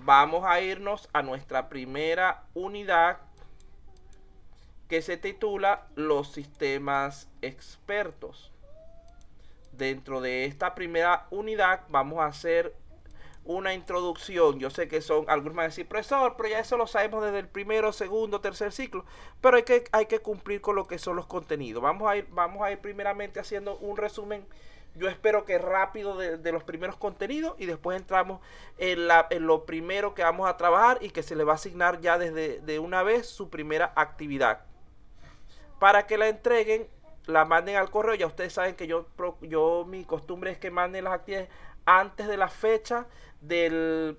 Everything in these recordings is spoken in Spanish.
vamos a irnos a nuestra primera unidad que se titula Los sistemas expertos. Dentro de esta primera unidad vamos a hacer una introducción. Yo sé que algunos van a decir, profesor, pero ya eso lo sabemos desde el primero, segundo, tercer ciclo, pero hay que cumplir con lo que son los contenidos. Vamos a ir primeramente haciendo un resumen, yo espero que rápido, de los primeros contenidos, y después entramos en lo primero que vamos a trabajar y que se le va a asignar ya de una vez su primera actividad, para que la entreguen, la manden al correo. Ya ustedes saben que mi costumbre es que manden las actividades antes de la fecha de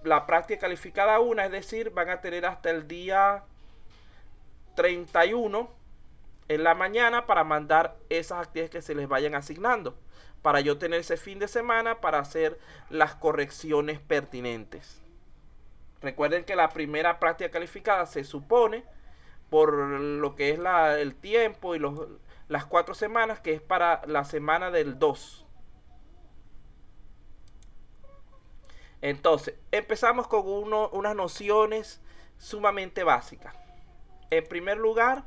la práctica calificada 1, es decir, van a tener hasta el día 31 en la mañana para mandar esas actividades que se les vayan asignando, para yo tener ese fin de semana para hacer las correcciones pertinentes. Recuerden que la primera práctica calificada se supone, por lo que es el tiempo y las 4 semanas, que es para la semana del 2. Entonces, empezamos con unas nociones sumamente básicas. En primer lugar,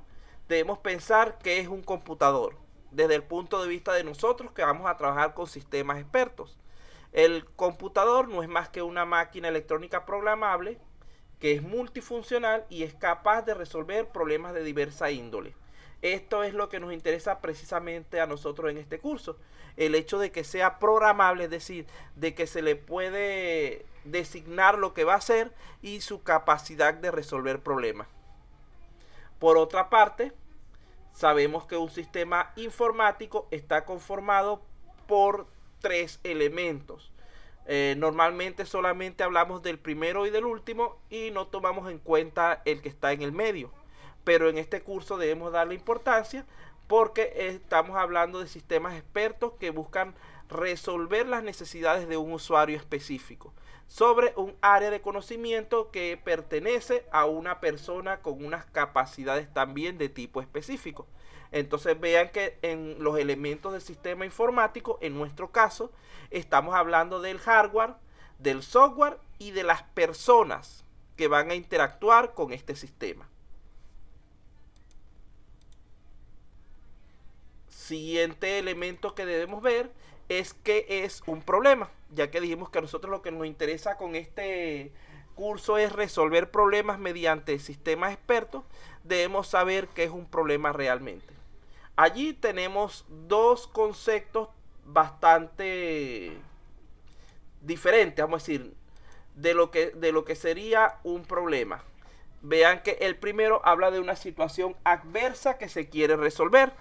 debemos pensar qué es un computador, desde el punto de vista de nosotros que vamos a trabajar con sistemas expertos. El computador no es más que una máquina electrónica programable que es multifuncional y es capaz de resolver problemas de diversa índole. Esto es lo que nos interesa precisamente a nosotros en este curso. El hecho de que sea programable, es decir, de que se le puede designar lo que va a hacer y su capacidad de resolver problemas. Por otra parte, sabemos que un sistema informático está conformado por 3 elementos. Normalmente solamente hablamos del primero y del último y no tomamos en cuenta el que está en el medio. Pero en este curso debemos darle importancia porque estamos hablando de sistemas expertos que buscan resolver las necesidades de un usuario específico sobre un área de conocimiento que pertenece a una persona con unas capacidades también de tipo específico. Entonces vean que en los elementos del sistema informático, en nuestro caso, estamos hablando del hardware, del software y de las personas que van a interactuar con este sistema. Siguiente elemento que debemos ver es qué es un problema, ya que dijimos que a nosotros lo que nos interesa con este curso es resolver problemas mediante sistemas expertos. Debemos saber qué es un problema realmente. Allí tenemos dos conceptos bastante diferentes, vamos a decir, de lo que sería un problema. Vean que el primero habla de una situación adversa que se quiere resolver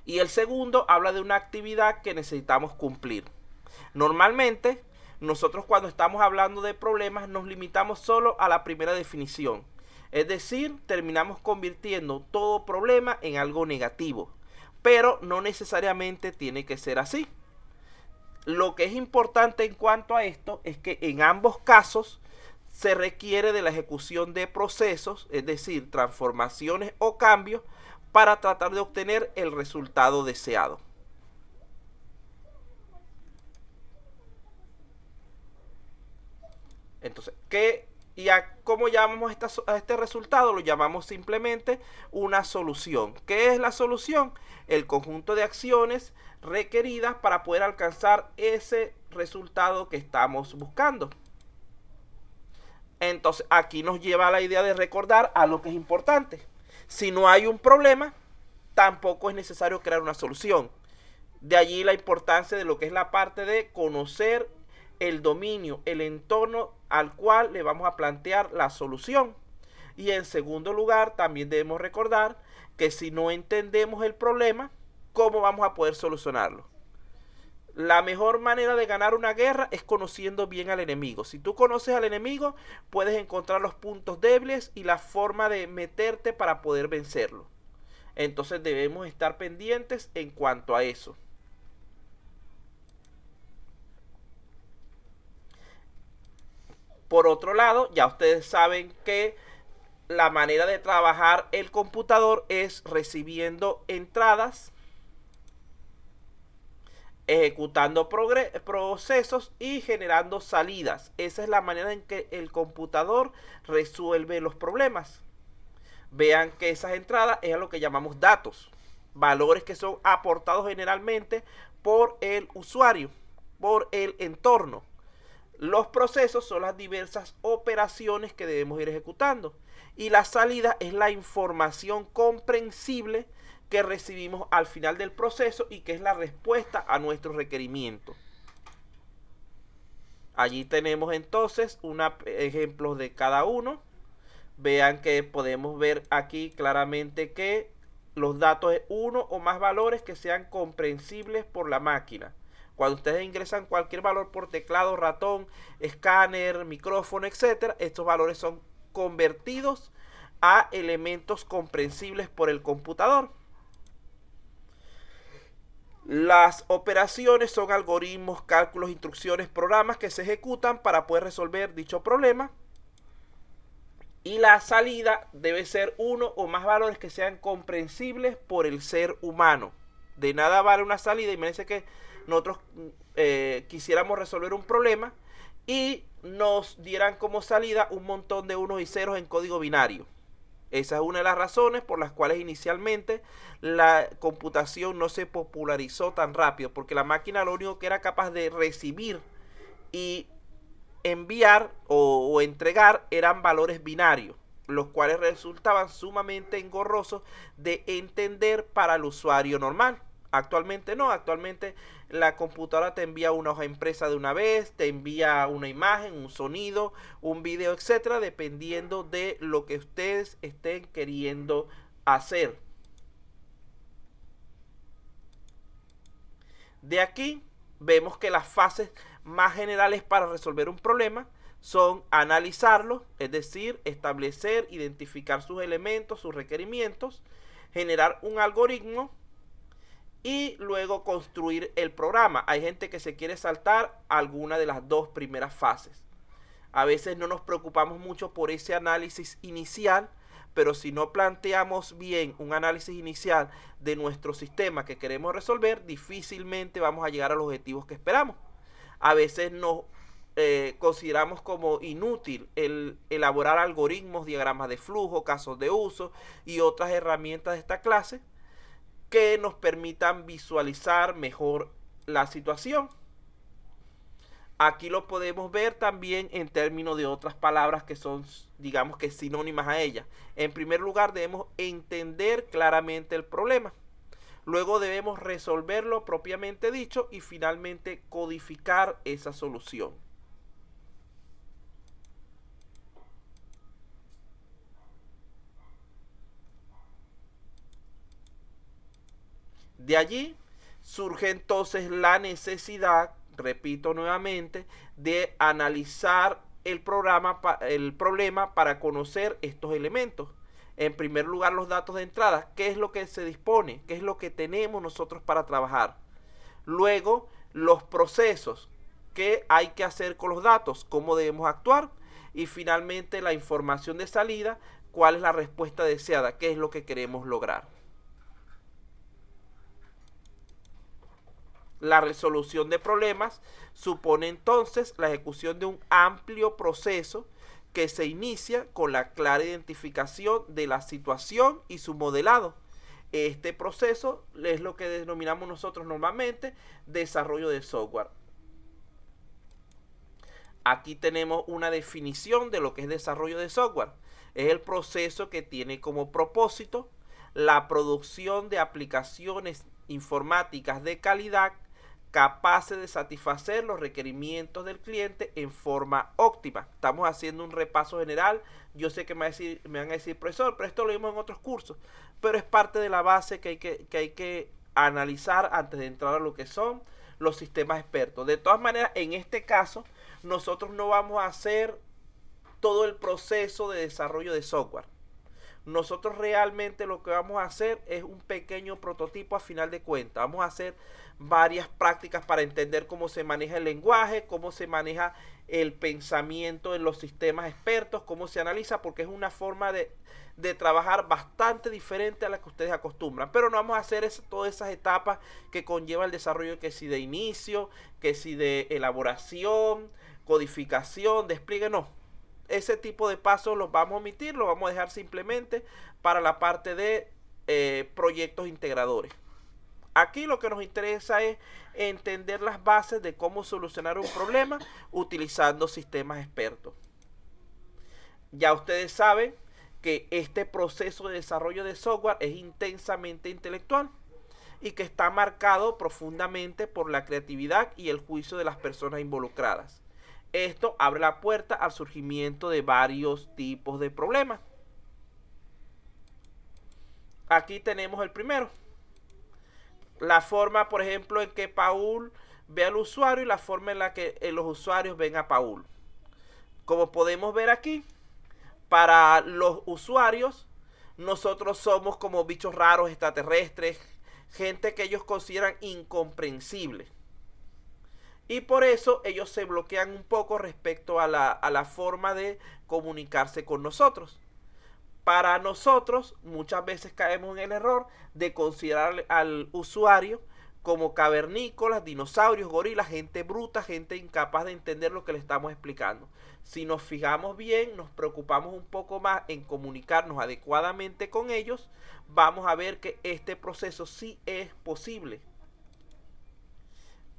y el segundo habla de una actividad que necesitamos cumplir. Normalmente, nosotros cuando estamos hablando de problemas nos limitamos solo a la primera definición. Es decir, terminamos convirtiendo todo problema en algo negativo. Pero no necesariamente tiene que ser así. Lo que es importante en cuanto a esto es que en ambos casos se requiere de la ejecución de procesos, es decir, transformaciones o cambios, para tratar de obtener el resultado deseado. Entonces, ¿cómo llamamos a este resultado? Lo llamamos simplemente una solución. ¿Qué es la solución? El conjunto de acciones requeridas para poder alcanzar ese resultado que estamos buscando. Entonces, aquí nos lleva a la idea de recordar algo que es importante. Si no hay un problema, tampoco es necesario crear una solución. De allí la importancia de lo que es la parte de conocer el dominio, el entorno al cual le vamos a plantear la solución. Y en segundo lugar, también debemos recordar que si no entendemos el problema, ¿cómo vamos a poder solucionarlo? La mejor manera de ganar una guerra es conociendo bien al enemigo. Si tú conoces al enemigo, puedes encontrar los puntos débiles y la forma de meterte para poder vencerlo. Entonces debemos estar pendientes en cuanto a eso. Por otro lado, ya ustedes saben que la manera de trabajar el computador es recibiendo entradas ejecutando procesos y generando salidas. Esa es la manera en que el computador resuelve los problemas. Vean que esas entradas es lo que llamamos datos, valores que son aportados generalmente por el usuario, por el entorno. Los procesos son las diversas operaciones que debemos ir ejecutando. Y la salida es la información comprensible que recibimos al final del proceso y que es la respuesta a nuestro requerimiento. Allí tenemos entonces ejemplos de cada uno. Vean que podemos ver aquí claramente que los datos es uno o más valores que sean comprensibles por la máquina. Cuando ustedes ingresan cualquier valor por teclado, ratón, escáner, micrófono, etc., estos valores son convertidos a elementos comprensibles por el computador. Las operaciones son algoritmos, cálculos, instrucciones, programas que se ejecutan para poder resolver dicho problema. Y la salida debe ser uno o más valores que sean comprensibles por el ser humano. De nada vale una salida. Imagínense que nosotros quisiéramos resolver un problema y nos dieran como salida un montón de unos y ceros en código binario. Esa es una de las razones por las cuales inicialmente la computación no se popularizó tan rápido, porque la máquina lo único que era capaz de recibir y enviar o entregar eran valores binarios, los cuales resultaban sumamente engorrosos de entender para el usuario normal. Actualmente no, actualmente la computadora te envía una hoja impresa de una vez, te envía una imagen, un sonido, un video, etcétera, dependiendo de lo que ustedes estén queriendo hacer. De aquí vemos que las fases más generales para resolver un problema son analizarlo, es decir, establecer, identificar sus elementos, sus requerimientos, generar un algoritmo y luego construir el programa. Hay gente que se quiere saltar alguna de las dos primeras fases. A veces no nos preocupamos mucho por ese análisis inicial, pero si no planteamos bien un análisis inicial de nuestro sistema que queremos resolver, difícilmente vamos a llegar a los objetivos que esperamos. A veces nos consideramos como inútil el elaborar algoritmos, diagramas de flujo, casos de uso y otras herramientas de esta clase que nos permitan visualizar mejor la situación. Aquí lo podemos ver también en términos de otras palabras que son, digamos que sinónimas a ella. En primer lugar, debemos entender claramente el problema. Luego debemos resolverlo propiamente dicho y finalmente codificar esa solución. De allí surge entonces la necesidad, repito nuevamente, de analizar el problema para conocer estos elementos. En primer lugar, los datos de entrada, qué es lo que se dispone, qué es lo que tenemos nosotros para trabajar. Luego, los procesos, qué hay que hacer con los datos, cómo debemos actuar. Y finalmente, la información de salida, cuál es la respuesta deseada, qué es lo que queremos lograr. La resolución de problemas supone entonces la ejecución de un amplio proceso que se inicia con la clara identificación de la situación y su modelado. Este proceso es lo que denominamos nosotros normalmente desarrollo de software. Aquí tenemos una definición de lo que es desarrollo de software. Es el proceso que tiene como propósito la producción de aplicaciones informáticas de calidad capaces de satisfacer los requerimientos del cliente en forma óptima. Estamos haciendo un repaso general. Yo sé que me van a decir, profesor, pero esto lo vimos en otros cursos. Pero es parte de la base que hay que analizar antes de entrar a lo que son los sistemas expertos. De todas maneras, en este caso, nosotros no vamos a hacer todo el proceso de desarrollo de software. Nosotros realmente lo que vamos a hacer es un pequeño prototipo a final de cuentas. Vamos a hacer varias prácticas para entender cómo se maneja el lenguaje, cómo se maneja el pensamiento en los sistemas expertos, cómo se analiza, porque es una forma de trabajar bastante diferente a la que ustedes acostumbran. Pero no vamos a hacer todas esas etapas que conlleva el desarrollo, que si de inicio, que si de elaboración, codificación, despliegue, no. Ese tipo de pasos los vamos a omitir, los vamos a dejar simplemente para la parte de proyectos integradores. Aquí lo que nos interesa es entender las bases de cómo solucionar un problema utilizando sistemas expertos. Ya ustedes saben que este proceso de desarrollo de software es intensamente intelectual y que está marcado profundamente por la creatividad y el juicio de las personas involucradas. Esto abre la puerta al surgimiento de varios tipos de problemas. Aquí tenemos el primero. La forma, por ejemplo, en que Paul ve al usuario y la forma en la que los usuarios ven a Paul. Como podemos ver aquí, para los usuarios, nosotros somos como bichos raros, extraterrestres, gente que ellos consideran incomprensible. Y por eso ellos se bloquean un poco respecto a la forma de comunicarse con nosotros. Para nosotros, muchas veces caemos en el error de considerar al usuario como cavernícolas, dinosaurios, gorilas, gente bruta, gente incapaz de entender lo que le estamos explicando. Si nos fijamos bien, nos preocupamos un poco más en comunicarnos adecuadamente con ellos, vamos a ver que este proceso sí es posible.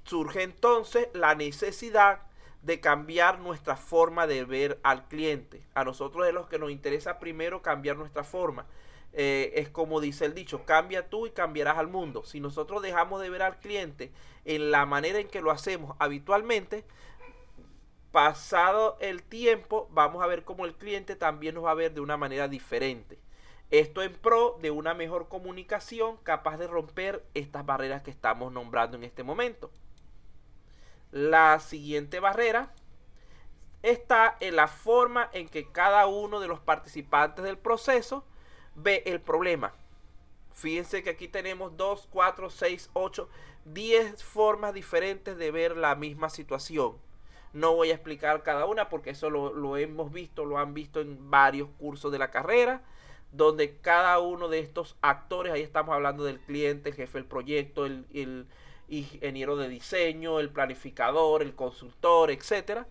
Surge entonces la necesidad de cambiar nuestra forma de ver al cliente. A nosotros es lo que nos interesa primero cambiar nuestra forma. Es como dice el dicho, cambia tú y cambiarás al mundo. Si nosotros dejamos de ver al cliente en la manera en que lo hacemos habitualmente, pasado el tiempo, vamos a ver cómo el cliente también nos va a ver de una manera diferente. Esto en pro de una mejor comunicación capaz de romper estas barreras que estamos nombrando en este momento. La siguiente barrera está en la forma en que cada uno de los participantes del proceso ve el problema. Fíjense que aquí tenemos 2, 4, 6, 8, 10 formas diferentes de ver la misma situación. No voy a explicar cada una porque eso lo hemos visto, lo han visto en varios cursos de la carrera, donde cada uno de estos actores, ahí estamos hablando del cliente, el jefe del proyecto, el ingeniero de diseño, el planificador, el consultor, etcétera.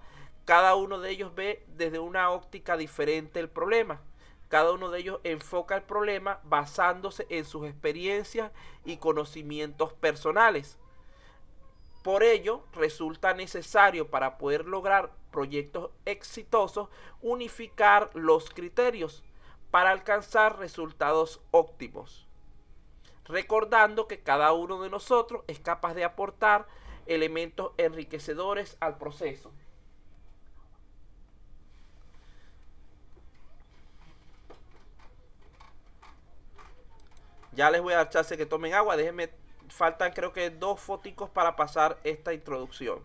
Cada uno de ellos ve desde una óptica diferente el problema. Cada uno de ellos enfoca el problema basándose en sus experiencias y conocimientos personales. Por ello, resulta necesario para poder lograr proyectos exitosos unificar los criterios para alcanzar resultados óptimos. Recordando que cada uno de nosotros es capaz de aportar elementos enriquecedores al proceso. Ya les voy a dar chance que tomen agua. Déjenme, faltan creo que 2 foticos para pasar esta introducción.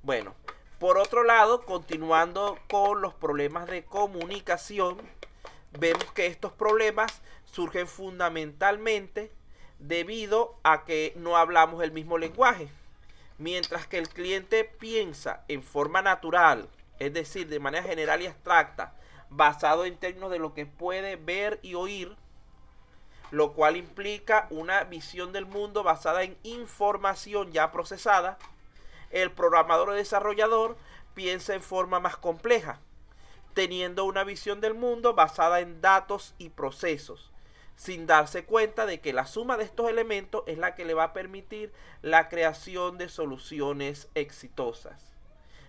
Bueno, por otro lado, continuando con los problemas de comunicación, vemos que estos problemas surgen fundamentalmente debido a que no hablamos el mismo lenguaje. Mientras que el cliente piensa en forma natural, es decir, de manera general y abstracta, basado en términos de lo que puede ver y oír, lo cual implica una visión del mundo basada en información ya procesada, el programador o desarrollador piensa en forma más compleja, teniendo una visión del mundo basada en datos y procesos, sin darse cuenta de que la suma de estos elementos es la que le va a permitir la creación de soluciones exitosas.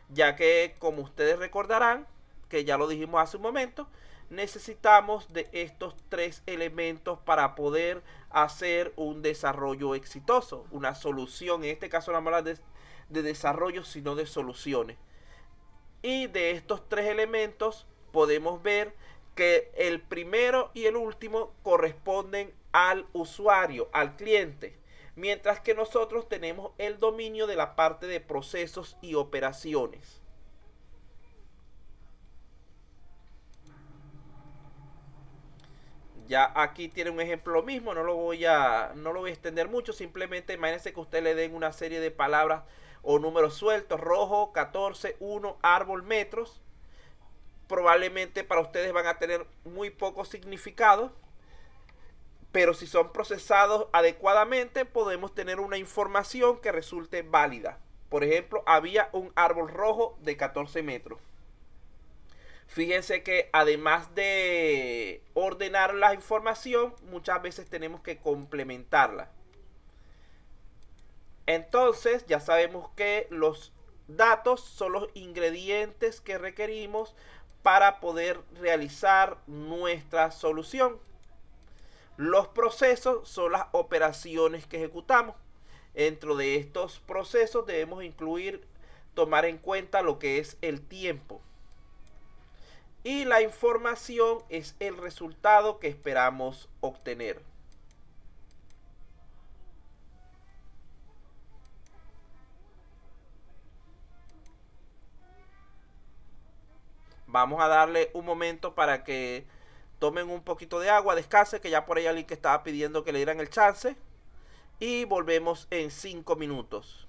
Ya que, como ustedes recordarán, que ya lo dijimos hace un momento, necesitamos de estos 3 elementos para poder hacer un desarrollo exitoso, una solución. En este caso no hablamos de desarrollo, sino de soluciones. Y de estos 3 elementos podemos ver que el primero y el último corresponden al usuario, al cliente, mientras que nosotros tenemos el dominio de la parte de procesos y operaciones. Ya aquí tiene un ejemplo lo mismo, no lo voy a extender mucho, simplemente imagínense que usted le den una serie de palabras o números sueltos, rojo, 14, 1, árbol, metros. Probablemente para ustedes van a tener muy poco significado, pero si son procesados adecuadamente podemos tener una información que resulte válida. Por ejemplo, había un árbol rojo de 14 metros. Fíjense que además de ordenar la información, muchas veces tenemos que complementarla. Entonces ya sabemos que los datos son los ingredientes que requerimos para poder realizar nuestra solución. Los procesos son las operaciones que ejecutamos. Dentro de estos procesos debemos incluir, tomar en cuenta lo que es el tiempo. Y la información es el resultado que esperamos obtener. Vamos a darle un momento para que tomen un poquito de agua, descansen, que ya por ahí alguien que estaba pidiendo que le dieran el chance. Y volvemos en 5 minutos.